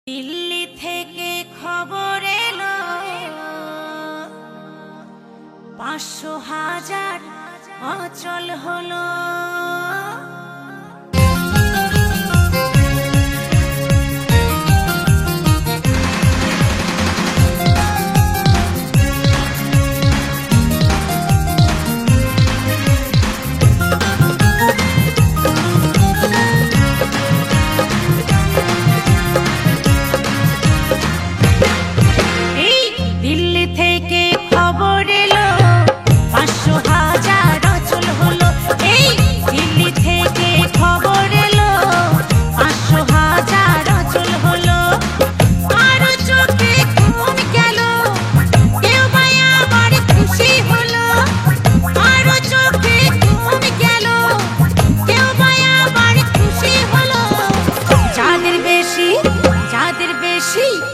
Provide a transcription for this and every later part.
দিল্লি থেকে খবর এলো ৫০০,০০০ অচল হলো।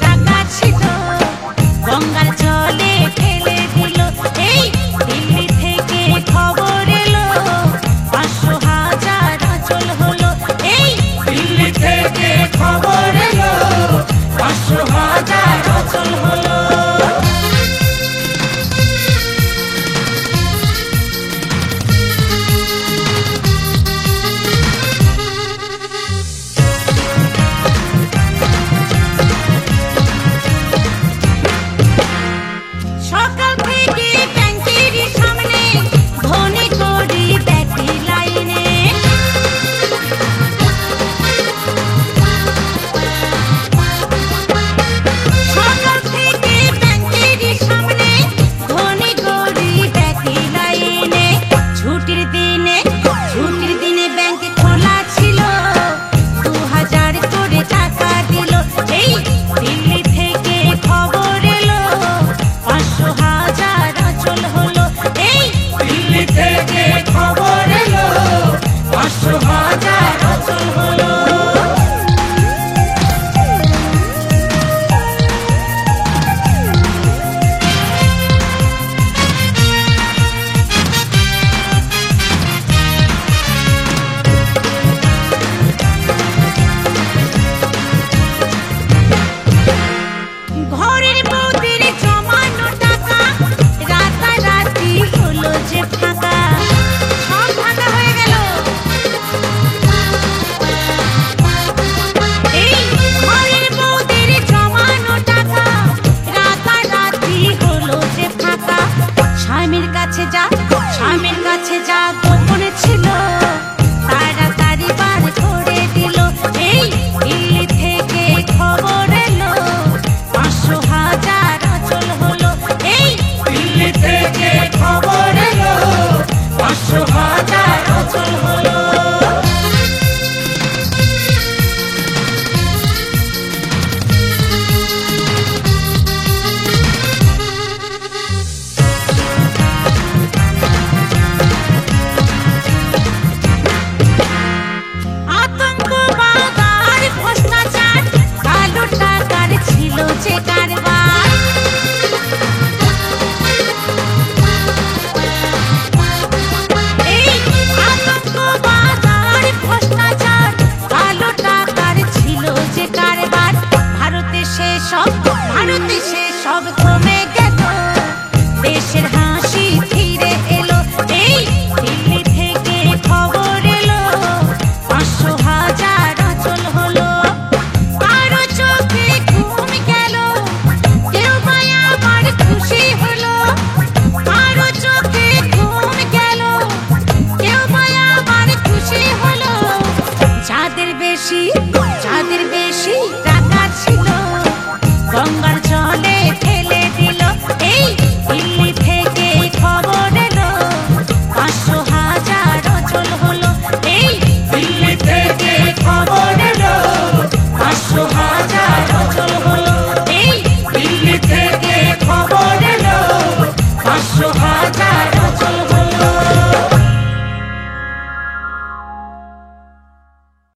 টাকা ছিল গঙ্গার জলে ফেলে দিল। এই দিল্লি থেকে খবর এলো ৫০০,০০০ অচল হলো। এই দিল্লি থেকে খবর এলো ৫০০,০০০ অচল হলো। স্বামীর কাছে যা গোপনে ছিল তাড়াতাড়ি বার করে দিল। এই দিল্লি থেকে খবর এলো ৫০০,০০০ অচল হলো। এই দিল্লি থেকে খবর এলো ৫০০,০০০ অচল হলো। ভারতে সে সব কমে গেল, দেশের হাসি ফিরে